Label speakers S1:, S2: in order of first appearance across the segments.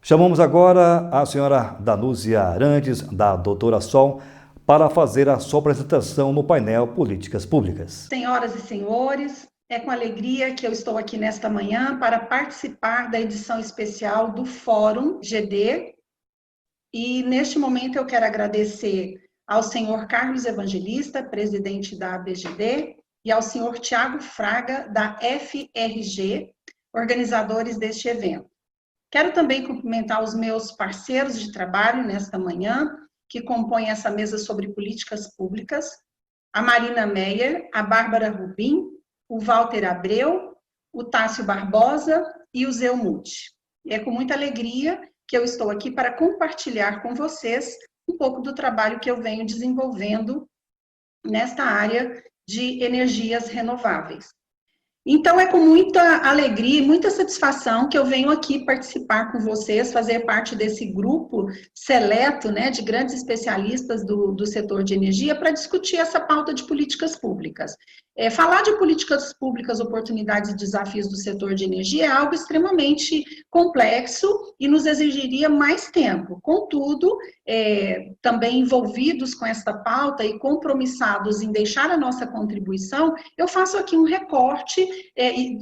S1: Chamamos agora a senhora Danúzia Arantes, da Doutora Sol, para fazer a sua apresentação no painel Políticas Públicas.
S2: Senhoras e senhores, é com alegria que eu estou aqui nesta manhã para participar da edição especial do Fórum GD. E neste momento eu quero agradecer ao senhor Carlos Evangelista, presidente da ABGD, e ao senhor Tiago Fraga, da FRG, organizadores deste evento. Quero também cumprimentar os meus parceiros de trabalho nesta manhã, que compõem essa mesa sobre políticas públicas, a Marina Meyer, a Bárbara Rubim, o Walter Abreu, o Tássio Barbosa e o Zé Muti. E é com muita alegria que eu estou aqui para compartilhar com vocês um pouco do trabalho que eu venho desenvolvendo nesta área de energias renováveis. Então, é com muita alegria e muita satisfação que eu venho aqui participar com vocês, fazer parte desse grupo seleto, né, de grandes especialistas do setor de energia para discutir essa pauta de políticas públicas. Falar de políticas públicas, oportunidades e desafios do setor de energia é algo extremamente complexo e nos exigiria mais tempo. Contudo, também envolvidos com esta pauta e compromissados em deixar a nossa contribuição, eu faço aqui um recorte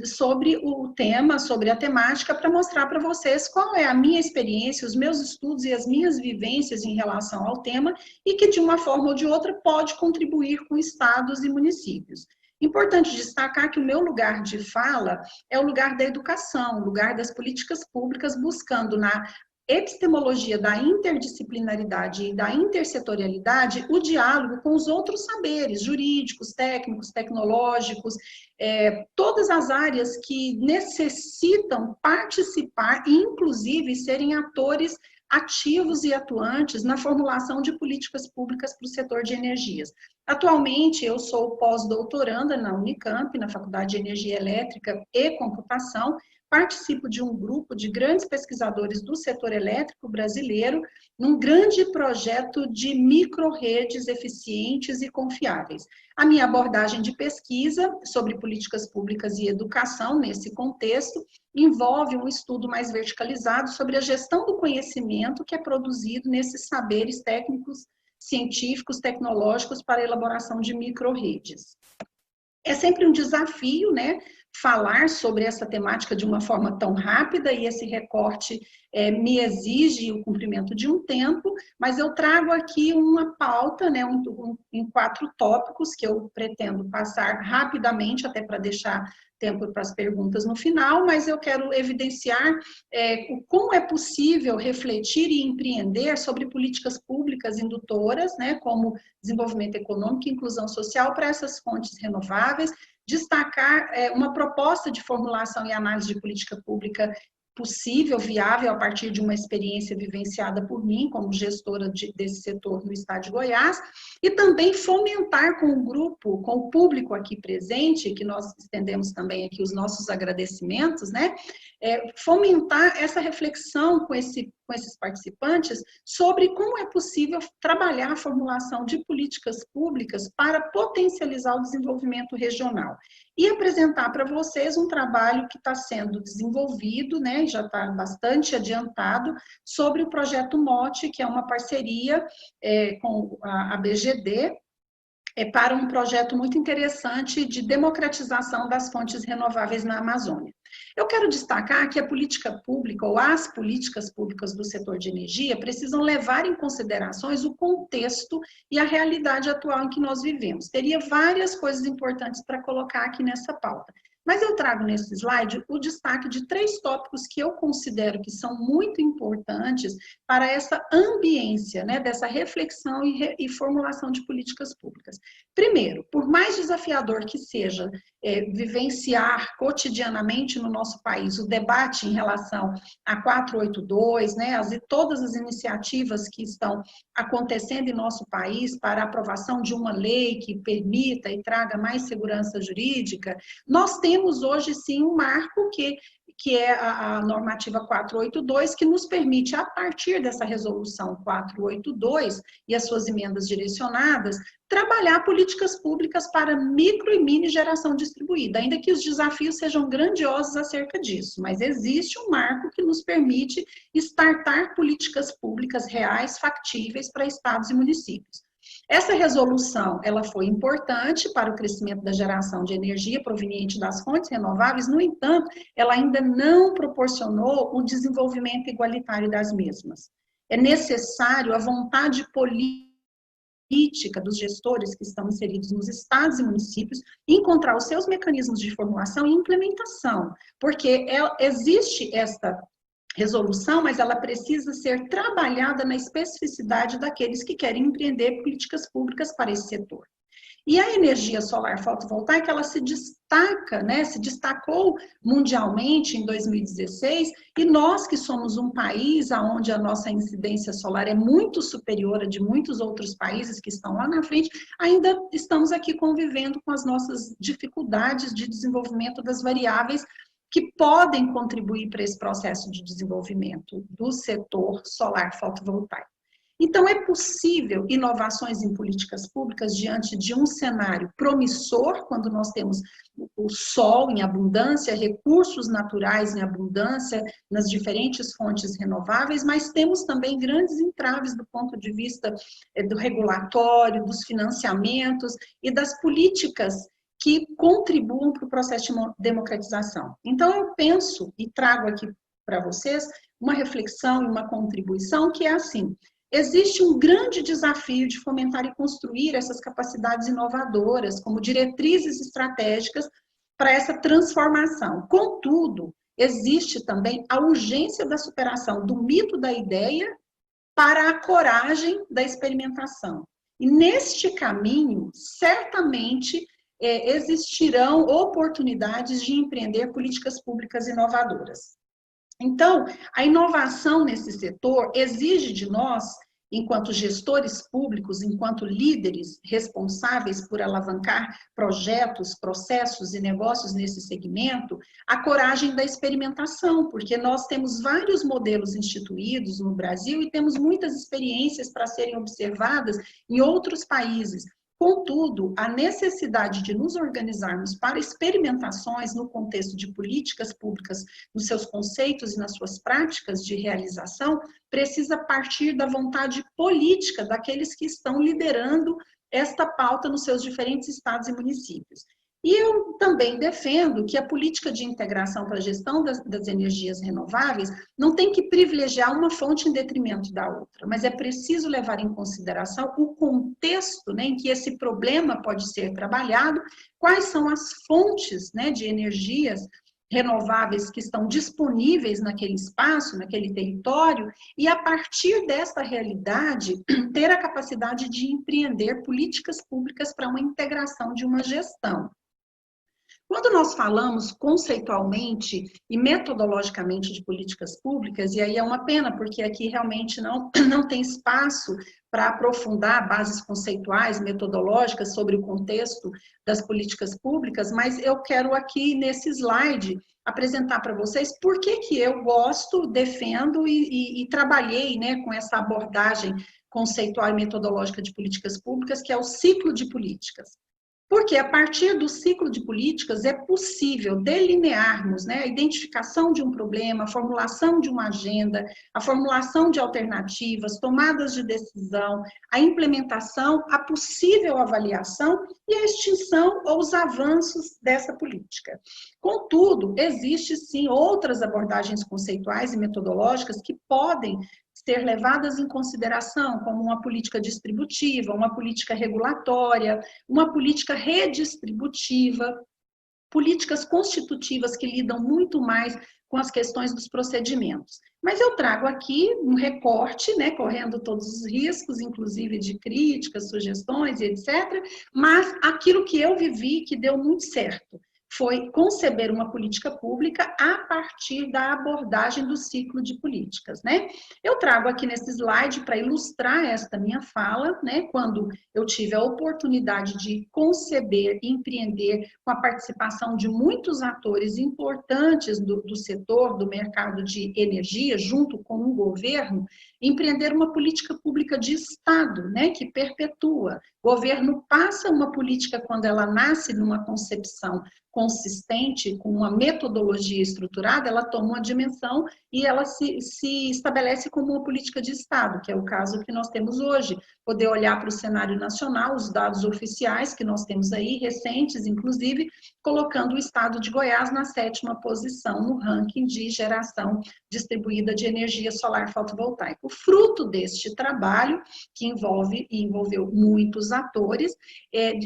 S2: sobre o tema, sobre a temática, para mostrar para vocês qual é a minha experiência, os meus estudos e as minhas vivências em relação ao tema e que, de uma forma ou de outra, pode contribuir com estados e municípios. Importante destacar que o meu lugar de fala é o lugar da educação, o lugar das políticas públicas, buscando na epistemologia da interdisciplinaridade e da intersetorialidade, o diálogo com os outros saberes jurídicos, técnicos, tecnológicos, todas as áreas que necessitam participar e, inclusive, serem atores ativos e atuantes na formulação de políticas públicas para o setor de energias. Atualmente, eu sou pós-doutoranda na Unicamp, na Faculdade de Energia Elétrica e Computação. Participo de um grupo de grandes pesquisadores do setor elétrico brasileiro, num grande projeto de micro-redes eficientes e confiáveis. A minha abordagem de pesquisa sobre políticas públicas e educação, nesse contexto, envolve um estudo mais verticalizado sobre a gestão do conhecimento que é produzido nesses saberes técnicos, científicos, tecnológicos para a elaboração de micro-redes. É sempre um desafio, né, falar sobre essa temática de uma forma tão rápida, e esse recorte me exige o cumprimento de um tempo, mas eu trago aqui uma pauta, né, em 4 tópicos que eu pretendo passar rapidamente, até para deixar tempo para as perguntas no final, mas eu quero evidenciar como é possível refletir e empreender sobre políticas públicas indutoras, né, como desenvolvimento econômico e inclusão social para essas fontes renováveis, destacar uma proposta de formulação e análise de política pública possível, viável, a partir de uma experiência vivenciada por mim, como gestora desse setor no estado de Goiás, e também fomentar com o grupo, com o público aqui presente, que nós estendemos também aqui os nossos agradecimentos, né? Fomentar essa reflexão com esses participantes sobre como é possível trabalhar a formulação de políticas públicas para potencializar o desenvolvimento regional. E apresentar para vocês um trabalho que está sendo desenvolvido, né, já está bastante adiantado, sobre o projeto MOTE, que é uma parceria com a BGD, para um projeto muito interessante de democratização das fontes renováveis na Amazônia. Eu quero destacar que a política pública, ou as políticas públicas do setor de energia, precisam levar em considerações o contexto e a realidade atual em que nós vivemos. Teria várias coisas importantes para colocar aqui nessa pauta. Mas eu trago nesse slide o destaque de 3 tópicos que eu considero que são muito importantes para essa ambiência, né, dessa reflexão e formulação de políticas públicas. Primeiro, por mais desafiador que seja vivenciar cotidianamente no nosso país o debate em relação a 482, né, todas as iniciativas que estão acontecendo em nosso país para a aprovação de uma lei que permita e traga mais segurança jurídica, nós temos temos hoje, sim, um marco que é a normativa 482, que nos permite, a partir dessa resolução 482 e as suas emendas direcionadas, trabalhar políticas públicas para micro e mini geração distribuída, ainda que os desafios sejam grandiosos acerca disso, mas existe um marco que nos permite startar políticas públicas reais, factíveis para estados e municípios. Essa resolução, ela foi importante para o crescimento da geração de energia proveniente das fontes renováveis, no entanto, ela ainda não proporcionou o desenvolvimento igualitário das mesmas. É necessário a vontade política dos gestores que estão inseridos nos estados e municípios encontrar os seus mecanismos de formulação e implementação, porque existe esta resolução, mas ela precisa ser trabalhada na especificidade daqueles que querem empreender políticas públicas para esse setor. E a energia solar fotovoltaica, ela se destaca, né, se destacou mundialmente em 2016, e nós que somos um país onde a nossa incidência solar é muito superior a de muitos outros países que estão lá na frente, ainda estamos aqui convivendo com as nossas dificuldades de desenvolvimento das variáveis que podem contribuir para esse processo de desenvolvimento do setor solar fotovoltaico. Então, é possível inovações em políticas públicas diante de um cenário promissor, quando nós temos o sol em abundância, recursos naturais em abundância nas diferentes fontes renováveis, mas temos também grandes entraves do ponto de vista do regulatório, dos financiamentos e das políticas que contribuam para o processo de democratização. Então, eu penso e trago aqui para vocês uma reflexão e uma contribuição que é assim: existe um grande desafio de fomentar e construir essas capacidades inovadoras como diretrizes estratégicas para essa transformação. Contudo, existe também a urgência da superação do mito da ideia para a coragem da experimentação. E neste caminho, certamente, existirão oportunidades de empreender políticas públicas inovadoras. Então, a inovação nesse setor exige de nós, enquanto gestores públicos, enquanto líderes responsáveis por alavancar projetos, processos e negócios nesse segmento, a coragem da experimentação, porque nós temos vários modelos instituídos no Brasil e temos muitas experiências para serem observadas em outros países. Contudo, a necessidade de nos organizarmos para experimentações no contexto de políticas públicas, nos seus conceitos e nas suas práticas de realização, precisa partir da vontade política daqueles que estão liderando esta pauta nos seus diferentes estados e municípios. E eu também defendo que a política de integração para a gestão das energias renováveis não tem que privilegiar uma fonte em detrimento da outra, mas é preciso levar em consideração o contexto, né, em que esse problema pode ser trabalhado, quais são as fontes, né, de energias renováveis que estão disponíveis naquele espaço, naquele território, e a partir dessa realidade, ter a capacidade de empreender políticas públicas para uma integração de uma gestão. Quando nós falamos conceitualmente e metodologicamente de políticas públicas, e aí é uma pena, porque aqui realmente não tem espaço para aprofundar bases conceituais, metodológicas sobre o contexto das políticas públicas, mas eu quero aqui nesse slide apresentar para vocês por que eu gosto, defendo e trabalhei, né, com essa abordagem conceitual e metodológica de políticas públicas, que é o ciclo de políticas. Porque a partir do ciclo de políticas é possível delinearmos, né, a identificação de um problema, a formulação de uma agenda, a formulação de alternativas, tomadas de decisão, a implementação, a possível avaliação e a extinção ou os avanços dessa política. Contudo, existem sim outras abordagens conceituais e metodológicas que podem ser levadas em consideração, como uma política distributiva, uma política regulatória, uma política redistributiva, políticas constitutivas que lidam muito mais com as questões dos procedimentos. Mas eu trago aqui um recorte, né, correndo todos os riscos, inclusive de críticas, sugestões e etc., mas aquilo que eu vivi que deu muito certo foi conceber uma política pública a partir da abordagem do ciclo de políticas, né? Eu trago aqui nesse slide para ilustrar esta minha fala, né? Quando eu tive a oportunidade de conceber e empreender com a participação de muitos atores importantes do setor, do mercado de energia, junto com o governo, empreender uma política pública de Estado, né? Que perpetua. O governo passa uma política quando ela nasce numa concepção consistente, com uma metodologia estruturada, ela toma uma dimensão e ela se estabelece como uma política de Estado, que é o caso que nós temos hoje. Poder olhar para o cenário nacional, os dados oficiais que nós temos aí, recentes, inclusive, colocando o estado de Goiás na 7ª posição no ranking de geração distribuída de energia solar fotovoltaica. O fruto deste trabalho, que envolveu muitos atores,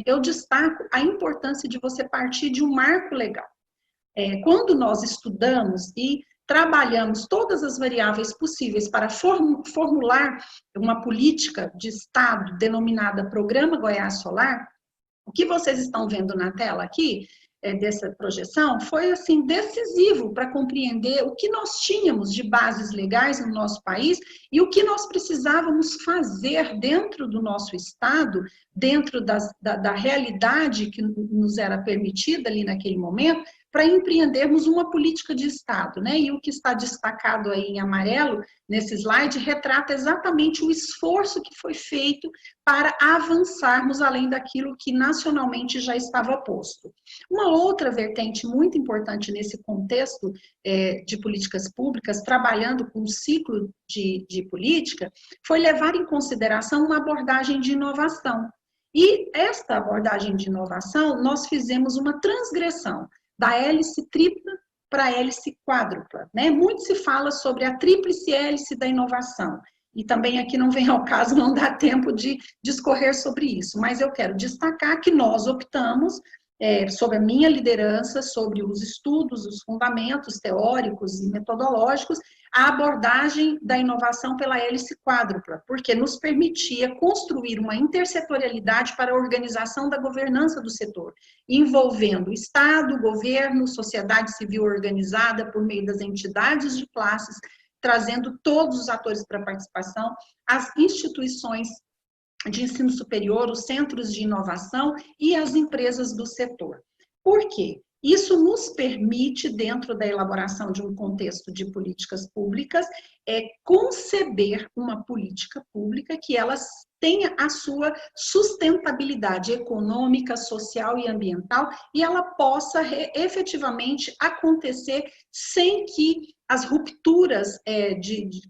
S2: eu destaco a importância de você partir de um marco legal. Quando nós estudamos e trabalhamos todas as variáveis possíveis para formular uma política de Estado denominada Programa Goiás Solar, o que vocês estão vendo na tela aqui, dessa projeção, foi assim decisivo para compreender o que nós tínhamos de bases legais no nosso país e o que nós precisávamos fazer dentro do nosso Estado, dentro da realidade que nos era permitida ali naquele momento, para empreendermos uma política de Estado, né? E o que está destacado aí em amarelo, nesse slide, retrata exatamente o esforço que foi feito para avançarmos além daquilo que nacionalmente já estava posto. Uma outra vertente muito importante nesse contexto de políticas públicas, trabalhando com o ciclo de política, foi levar em consideração uma abordagem de inovação. E esta abordagem de inovação, nós fizemos uma transgressão da hélice tripla para a hélice quádrupla, né? Muito se fala sobre a tríplice hélice da inovação, e também aqui não vem ao caso, não dá tempo de discorrer sobre isso, mas eu quero destacar que nós optamos, sob a minha liderança, sobre os estudos, os fundamentos teóricos e metodológicos, a abordagem da inovação pela hélice quádrupla, porque nos permitia construir uma intersetorialidade para a organização da governança do setor, envolvendo Estado, governo, sociedade civil organizada por meio das entidades de classes, trazendo todos os atores para a participação, as instituições de ensino superior, os centros de inovação e as empresas do setor. Por quê? Isso nos permite, dentro da elaboração de um contexto de políticas públicas, conceber uma política pública que ela tenha a sua sustentabilidade econômica, social e ambiental, e ela possa efetivamente acontecer sem que as rupturas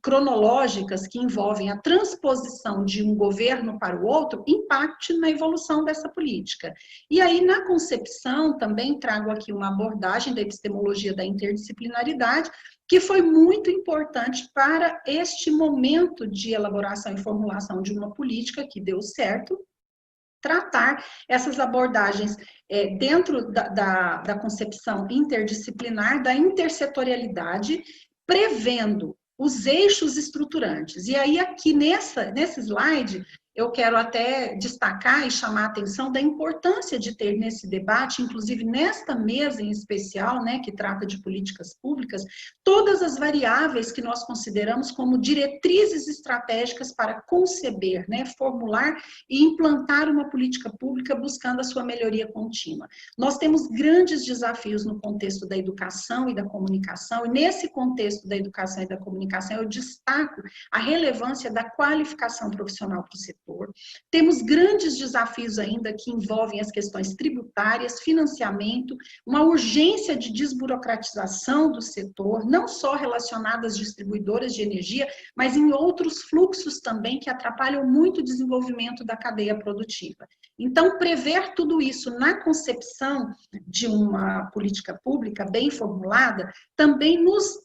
S2: cronológicas que envolvem a transposição de um governo para o outro impacte na evolução dessa política. E aí, na concepção, também trago aqui uma abordagem da epistemologia da interdisciplinaridade, que foi muito importante para este momento de elaboração e formulação de uma política que deu certo, tratar essas abordagens dentro da concepção interdisciplinar, da intersetorialidade, prevendo os eixos estruturantes. E aí, aqui nesse slide, eu quero até destacar e chamar a atenção da importância de ter nesse debate, inclusive nesta mesa em especial, né, que trata de políticas públicas, todas as variáveis que nós consideramos como diretrizes estratégicas para conceber, né, formular e implantar uma política pública buscando a sua melhoria contínua. Nós temos grandes desafios no contexto da educação e da comunicação, e nesse contexto da educação e da comunicação eu destaco a relevância da qualificação profissional para o setor. Temos grandes desafios ainda que envolvem as questões tributárias, financiamento, uma urgência de desburocratização do setor, não só relacionada às distribuidoras de energia, mas em outros fluxos também que atrapalham muito o desenvolvimento da cadeia produtiva. Então, prever tudo isso na concepção de uma política pública bem formulada também nos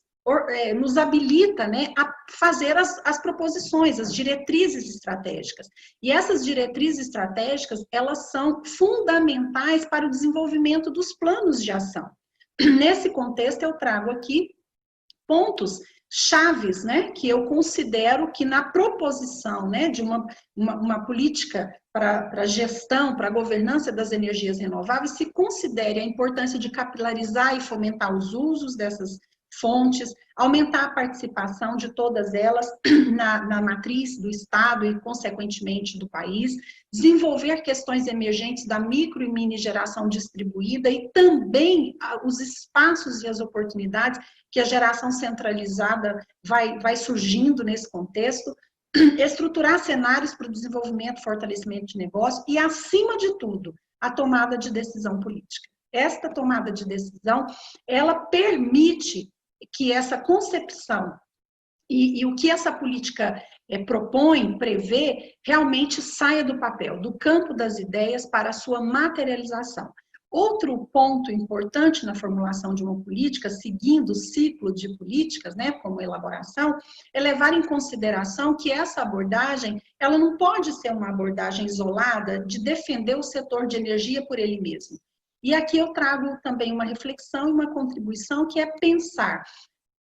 S2: habilita, né, a fazer as proposições, as diretrizes estratégicas. E essas diretrizes estratégicas, elas são fundamentais para o desenvolvimento dos planos de ação. Nesse contexto, eu trago aqui pontos chaves, né, que eu considero que na proposição, né, de uma política para gestão, para governança das energias renováveis, se considere a importância de capilarizar e fomentar os usos dessas fontes, aumentar a participação de todas elas na matriz do Estado e, consequentemente, do país, desenvolver questões emergentes da micro e mini geração distribuída e também os espaços e as oportunidades que a geração centralizada vai surgindo nesse contexto, estruturar cenários para o desenvolvimento e fortalecimento de negócio e, acima de tudo, a tomada de decisão política. Esta tomada de decisão, ela permite que essa concepção e o que essa política propõe, prevê, realmente saia do papel, do campo das ideias para a sua materialização. Outro ponto importante na formulação de uma política, seguindo o ciclo de políticas, né, como elaboração, é levar em consideração que essa abordagem, ela não pode ser uma abordagem isolada de defender o setor de energia por ele mesmo. E aqui eu trago também uma reflexão e uma contribuição que é pensar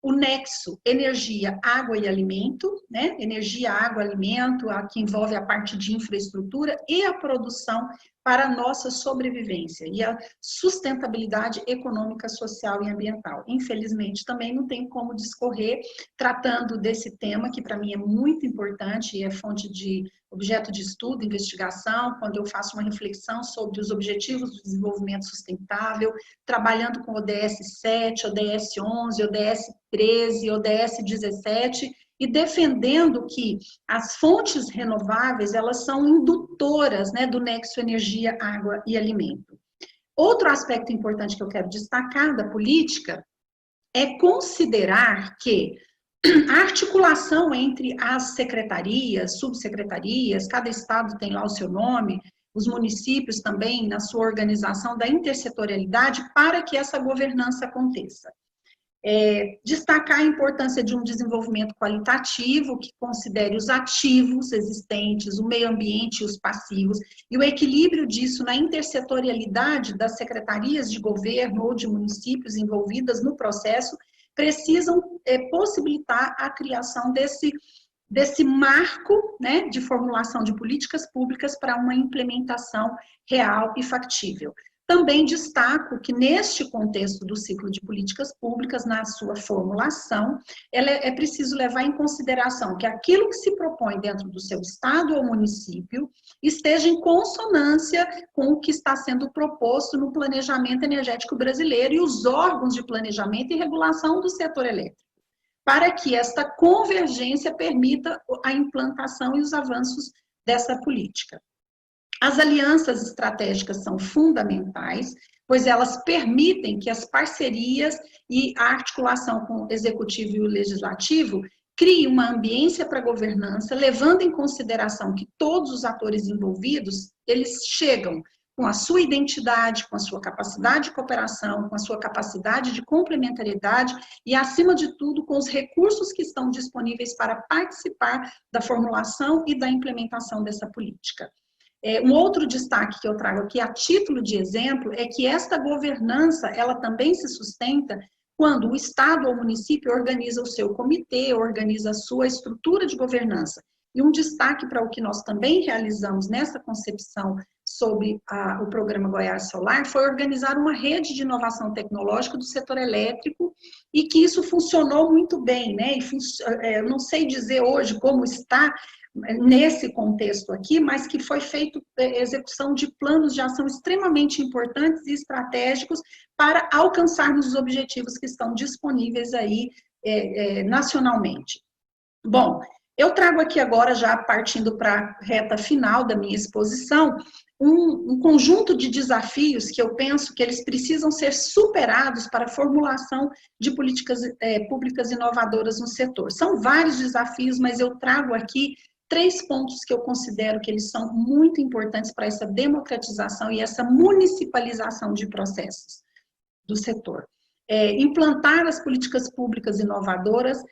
S2: o nexo energia, água e alimento, né? Energia, água, alimento, que envolve a parte de infraestrutura e a produção para a nossa sobrevivência e a sustentabilidade econômica, social e ambiental. Infelizmente, também não tem como discorrer tratando desse tema, que para mim é muito importante e é fonte de objeto de estudo, investigação, quando eu faço uma reflexão sobre os objetivos do desenvolvimento sustentável, trabalhando com ODS 7, ODS 11, ODS 13, ODS 17, e defendendo que as fontes renováveis, elas são indutoras, né, do nexo energia, água e alimento. Outro aspecto importante que eu quero destacar da política é considerar que a articulação entre as secretarias, subsecretarias, cada estado tem lá o seu nome, os municípios também na sua organização da intersetorialidade para que essa governança aconteça. Destacar a importância de um desenvolvimento qualitativo que considere os ativos existentes, o meio ambiente e os passivos, e o equilíbrio disso na intersetorialidade das secretarias de governo ou de municípios envolvidas no processo, precisam possibilitar a criação desse marco, né, de formulação de políticas públicas para uma implementação real e factível. Também destaco que, neste contexto do ciclo de políticas públicas, na sua formulação, é preciso levar em consideração que aquilo que se propõe dentro do seu estado ou município esteja em consonância com o que está sendo proposto no planejamento energético brasileiro e os órgãos de planejamento e regulação do setor elétrico, para que esta convergência permita a implantação e os avanços dessa política. As alianças estratégicas são fundamentais, pois elas permitem que as parcerias e a articulação com o executivo e o legislativo criem uma ambiência para governança, levando em consideração que todos os atores envolvidos, eles chegam com a sua identidade, com a sua capacidade de cooperação, com a sua capacidade de complementariedade e, acima de tudo, com os recursos que estão disponíveis para participar da formulação e da implementação dessa política. Um outro destaque que eu trago aqui, a título de exemplo, é que esta governança, ela também se sustenta quando o Estado ou o município organiza o seu comitê, organiza a sua estrutura de governança. E um destaque para o que nós também realizamos nessa concepção sobre o programa Goiás Solar foi organizar uma rede de inovação tecnológica do setor elétrico e que isso funcionou muito bem, né? Eu não sei dizer hoje como está nesse contexto aqui, mas que foi feito execução de planos de ação extremamente importantes e estratégicos para alcançarmos os objetivos que estão disponíveis aí nacionalmente. Bom, eu trago aqui agora, já partindo para a reta final da minha exposição, um conjunto de desafios que eu penso que eles precisam ser superados para a formulação de políticas públicas inovadoras no setor. São vários desafios, mas eu trago aqui 3 pontos que eu considero que eles são muito importantes para essa democratização e essa municipalização de processos do setor. Implantar as políticas públicas inovadoras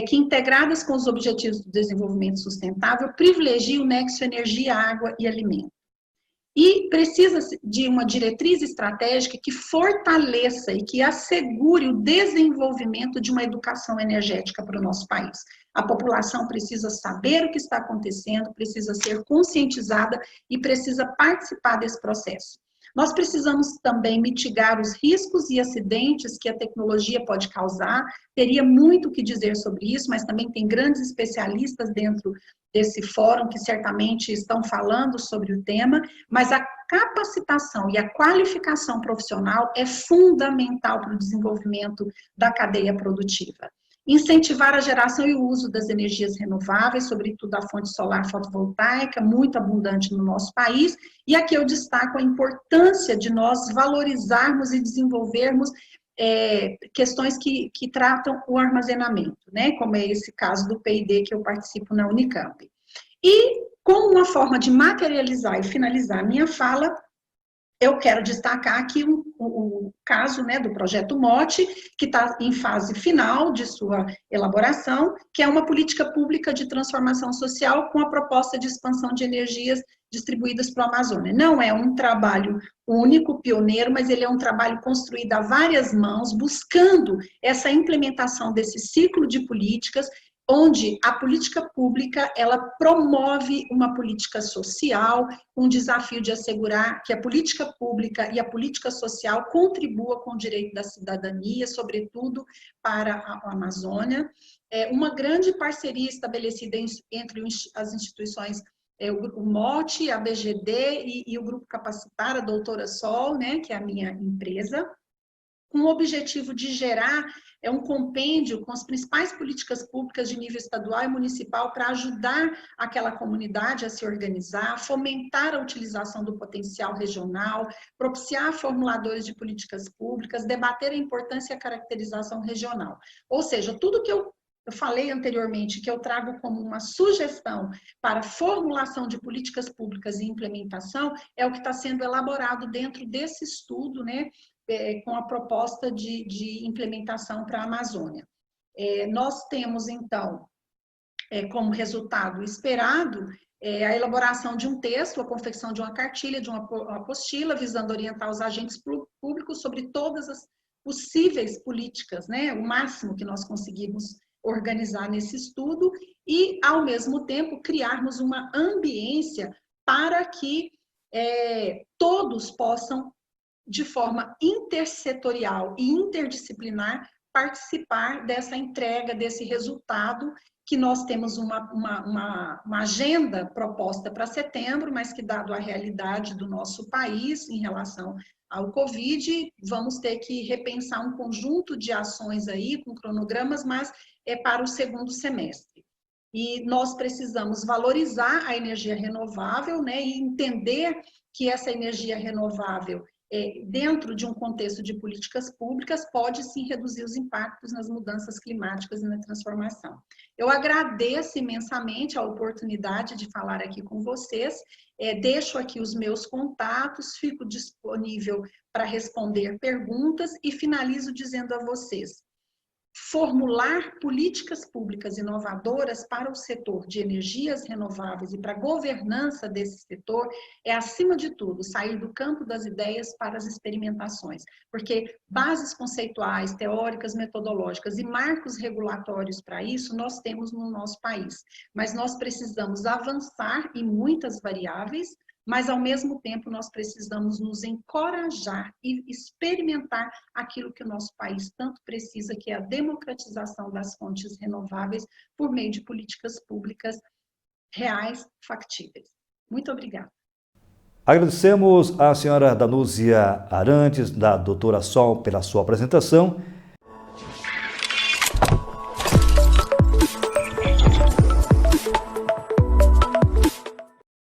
S2: que, integradas com os objetivos do desenvolvimento sustentável, privilegiem o nexo energia, água e alimento. E precisa de uma diretriz estratégica que fortaleça e que assegure o desenvolvimento de uma educação energética para o nosso país. A população precisa saber o que está acontecendo, precisa ser conscientizada e precisa participar desse processo. Nós precisamos também mitigar os riscos e acidentes que a tecnologia pode causar. Teria muito o que dizer sobre isso, mas também tem grandes especialistas dentro desse fórum que certamente estão falando sobre o tema, mas a capacitação e a qualificação profissional é fundamental para o desenvolvimento da cadeia produtiva. Incentivar a geração e o uso das energias renováveis, sobretudo a fonte solar fotovoltaica, muito abundante no nosso país, e aqui eu destaco a importância de nós valorizarmos e desenvolvermos questões que tratam o armazenamento, né? Como é esse caso do P&D que eu participo na Unicamp. E, como uma forma de materializar e finalizar a minha fala, eu quero destacar aqui o caso, né, do projeto MOTE, que está em fase final de sua elaboração, que é uma política pública de transformação social com a proposta de expansão de energias distribuídas para a Amazônia. Não é um trabalho único, pioneiro, mas ele é um trabalho construído a várias mãos, buscando essa implementação desse ciclo de políticas, onde a política pública, ela promove uma política social, um desafio de assegurar que a política pública e a política social contribua com o direito da cidadania, sobretudo para a Amazônia. Uma grande parceria estabelecida entre as instituições, o MOTE, a BGD e o Grupo Capacitar, a Doutora Sol, né, que é a minha empresa, com o objetivo de gerar um compêndio com as principais políticas públicas de nível estadual e municipal para ajudar aquela comunidade a se organizar, fomentar a utilização do potencial regional, propiciar formuladores de políticas públicas, debater a importância e a caracterização regional. Ou seja, tudo que eu falei anteriormente, que eu trago como uma sugestão para formulação de políticas públicas e implementação, é o que está sendo elaborado dentro desse estudo, né, com a proposta de implementação para a Amazônia. Nós temos, então, como resultado esperado, a elaboração de um texto, a confecção de uma cartilha, de uma apostila, visando orientar os agentes públicos sobre todas as possíveis políticas, né, o máximo que nós conseguimos organizar nesse estudo e, ao mesmo tempo, criarmos uma ambiência para que todos possam, de forma intersetorial e interdisciplinar, participar dessa entrega, desse resultado, que nós temos uma agenda proposta para setembro, mas que, dado a realidade do nosso país em relação ao Covid, vamos ter que repensar um conjunto de ações aí, com cronogramas, mas para o segundo semestre. E nós precisamos valorizar a energia renovável, né, e entender que essa energia renovável, dentro de um contexto de políticas públicas, pode sim reduzir os impactos nas mudanças climáticas e na transformação. Eu agradeço imensamente a oportunidade de falar aqui com vocês, deixo aqui os meus contatos, fico disponível para responder perguntas e finalizo dizendo a vocês: formular políticas públicas inovadoras para o setor de energias renováveis e para a governança desse setor é, acima de tudo, sair do campo das ideias para as experimentações, porque bases conceituais, teóricas, metodológicas e marcos regulatórios para isso nós temos no nosso país, mas nós precisamos avançar em muitas variáveis, mas, ao mesmo tempo, nós precisamos nos encorajar e experimentar aquilo que o nosso país tanto precisa, que é a democratização das fontes renováveis por meio de políticas públicas reais, factíveis. Muito obrigada.
S1: Agradecemos à senhora Danúzia Arantes, da Doutora Sol, pela sua apresentação